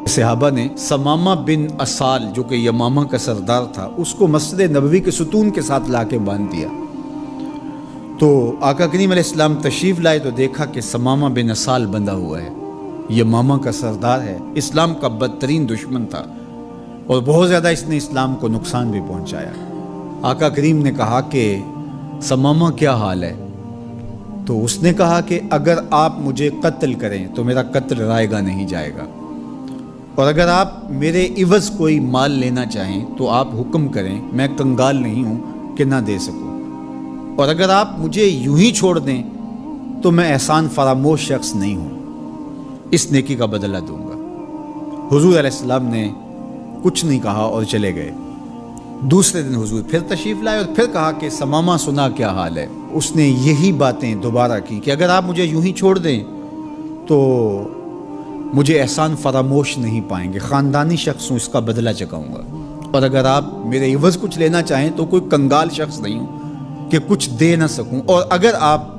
صحابہ نے ثمامہ بن اسال جو کہ یمامہ کا سردار تھا اس کو مسجد نبوی کے ستون کے ساتھ لا کے باندھ دیا۔ تو آقا کریم علیہ السلام تشریف لائے تو دیکھا کہ ثمامہ بن اسال بندھا ہوا ہے، یمامہ کا سردار ہے، اسلام کا بدترین دشمن تھا اور بہت زیادہ اس نے اسلام کو نقصان بھی پہنچایا۔ آقا کریم نے کہا کہ ثمامہ کیا حال ہے؟ تو اس نے کہا کہ اگر آپ مجھے قتل کریں تو میرا قتل رائے گا نہیں جائے گا، اور اگر آپ میرے عوض کوئی مال لینا چاہیں تو آپ حکم کریں، میں کنگال نہیں ہوں کہ نہ دے سکوں، اور اگر آپ مجھے یوں ہی چھوڑ دیں تو میں احسان فراموش شخص نہیں ہوں، اس نیکی کا بدلہ دوں گا۔ حضور علیہ السلام نے کچھ نہیں کہا اور چلے گئے۔ دوسرے دن حضور پھر تشریف لائے اور پھر کہا کہ ثمامہ سنا کیا حال ہے؟ اس نے یہی باتیں دوبارہ کی کہ اگر آپ مجھے یوں ہی چھوڑ دیں تو مجھے احسان فراموش نہیں پائیں گے، خاندانی شخص ہوں، اس کا بدلہ چکاؤں گا، اور اگر آپ میرے عوض کچھ لینا چاہیں تو کوئی کنگال شخص نہیں ہوں کہ کچھ دے نہ سکوں، اور اگر آپ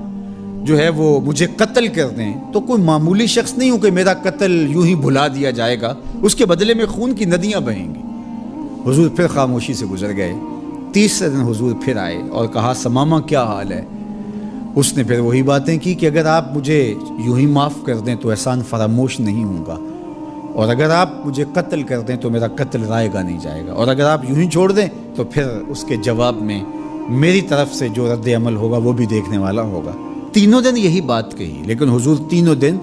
جو ہے وہ مجھے قتل کر دیں تو کوئی معمولی شخص نہیں ہوں کہ میرا قتل یوں ہی بھلا دیا جائے گا، اس کے بدلے میں خون کی ندیاں بہیں گی۔ حضور پھر خاموشی سے گزر گئے۔ تیسرے دن حضور پھر آئے اور کہا ثمامہ کیا حال ہے؟ اس نے پھر وہی باتیں کی کہ اگر آپ مجھے یوں ہی معاف کر دیں تو احسان فراموش نہیں ہوں گا، اور اگر آپ مجھے قتل کر دیں تو میرا قتل رائے گا نہیں جائے گا، اور اگر آپ یوں ہی چھوڑ دیں تو پھر اس کے جواب میں میری طرف سے جو رد عمل ہوگا وہ بھی دیکھنے والا ہوگا۔ تینوں دن یہی بات کہی، لیکن حضور تینوں دن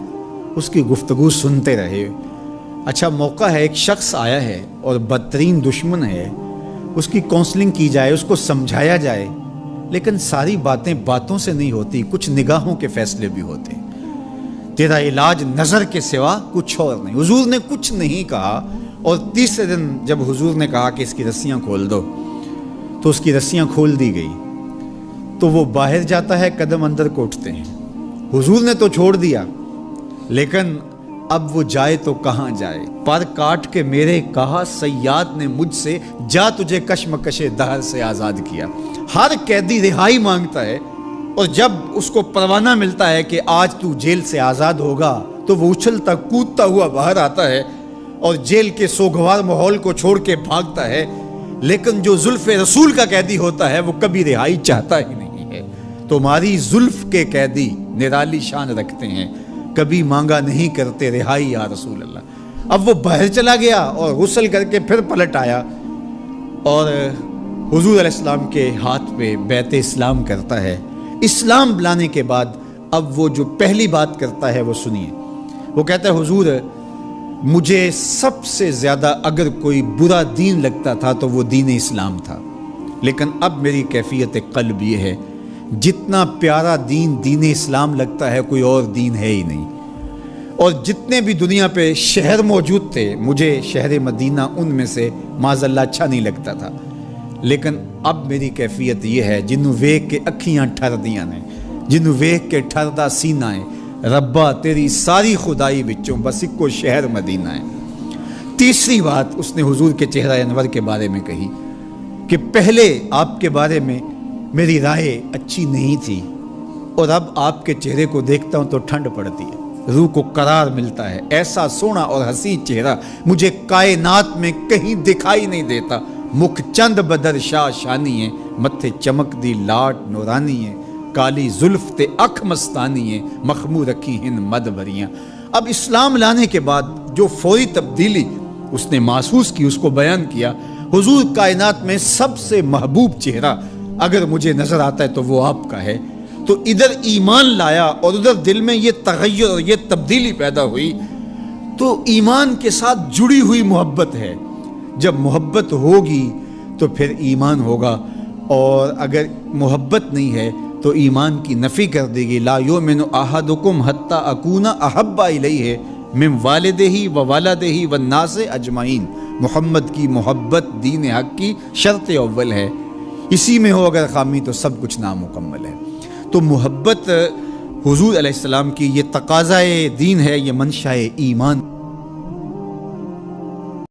اس کی گفتگو سنتے رہے۔ اچھا موقع ہے، ایک شخص آیا ہے اور بدترین دشمن ہے، اس کی کونسلنگ کی جائے، اس کو سمجھایا جائے، لیکن ساری باتیں باتوں سے نہیں ہوتی، کچھ نگاہوں کے فیصلے بھی ہوتے ہیں۔ تیرا علاج نظر کے سوا کچھ اور نہیں۔ حضور نے کچھ نہیں کہا، اور تیسرے دن جب حضور نے کہا کہ اس کی رسیاں کھول دو تو اس کی رسیاں کھول دی گئی، تو وہ باہر جاتا ہے، قدم اندر کو اٹھتے ہیں۔ حضور نے تو چھوڑ دیا، لیکن اب وہ جائے تو کہاں جائے؟ پر کاٹ کے میرے کہا صیاد نے مجھ سے، جا تجھے کشمکش دہر سے آزاد کیا۔ ہر قیدی رہائی مانگتا ہے، اور جب اس کو پروانہ ملتا ہے کہ آج تو جیل سے آزاد ہوگا تو وہ اچھلتا کودتا ہوا باہر آتا ہے اور جیل کے سوگوار ماحول کو چھوڑ کے بھاگتا ہے، لیکن جو زلف رسول کا قیدی ہوتا ہے وہ کبھی رہائی چاہتا ہی نہیں ہے۔ تمہاری زلف کے قیدی نرالی شان رکھتے ہیں، کبھی مانگا نہیں کرتے رہائی یا رسول اللہ۔ اب وہ باہر چلا گیا اور غسل کر کے پھر پلٹ آیا اور حضور علیہ السلام کے ہاتھ پہ بیعت اسلام کرتا ہے۔ اسلام لانے کے بعد اب وہ جو پہلی بات کرتا ہے وہ سنیے۔ وہ کہتا ہے حضور مجھے سب سے زیادہ اگر کوئی برا دین لگتا تھا تو وہ دین اسلام تھا، لیکن اب میری کیفیت قلب یہ ہے جتنا پیارا دین دین اسلام لگتا ہے کوئی اور دین ہے ہی نہیں، اور جتنے بھی دنیا پہ شہر موجود تھے مجھے شہر مدینہ ان میں سے معاذ اللہ اچھا نہیں لگتا تھا، لیکن اب میری کیفیت یہ ہے جنوں ویکھ کے اکھیاں ٹھر دیاں نے، جنوں ویکھ کے ٹھردا سینہ ہے، ربا تیری ساری خدائی وچوں بس اکو شہر مدینہ ہے۔ تیسری بات اس نے حضور کے چہرہ انور کے بارے میں کہی کہ پہلے آپ کے بارے میں میری رائے اچھی نہیں تھی، اور اب آپ کے چہرے کو دیکھتا ہوں تو ٹھنڈ پڑتی ہے، روح کو قرار ملتا ہے، ایسا سونا اور حسین چہرہ مجھے کائنات میں کہیں دکھائی نہیں دیتا۔ مکھ چند بدر شاہ شانی ہے، متھے چمک دی لاٹ نورانی ہے، کالی زلف تے اکھ مستانی ہے، مخمور رکھی ہن مد بھریاں۔ اب اسلام لانے کے بعد جو فوری تبدیلی اس نے محسوس کی اس کو بیان کیا۔ حضور کائنات میں سب سے محبوب چہرہ اگر مجھے نظر آتا ہے تو وہ آپ کا ہے۔ تو ادھر ایمان لایا اور ادھر دل میں یہ تغیر اور یہ تبدیلی پیدا ہوئی، تو ایمان کے ساتھ جڑی ہوئی محبت ہے۔ جب محبت ہوگی تو پھر ایمان ہوگا، اور اگر محبت نہیں ہے تو ایمان کی نفی کر دے گی۔ لا یؤمن احدکم حتی اکون احب الیہ من والدہ و والدہ والناس اجمعین۔ محمد کی محبت دین حق کی شرط اول ہے، اسی میں ہو اگر خامی تو سب کچھ نامکمل ہے۔ تو محبت حضور علیہ السلام کی یہ تقاضۂ دین ہے، یہ منشأ ایمان۔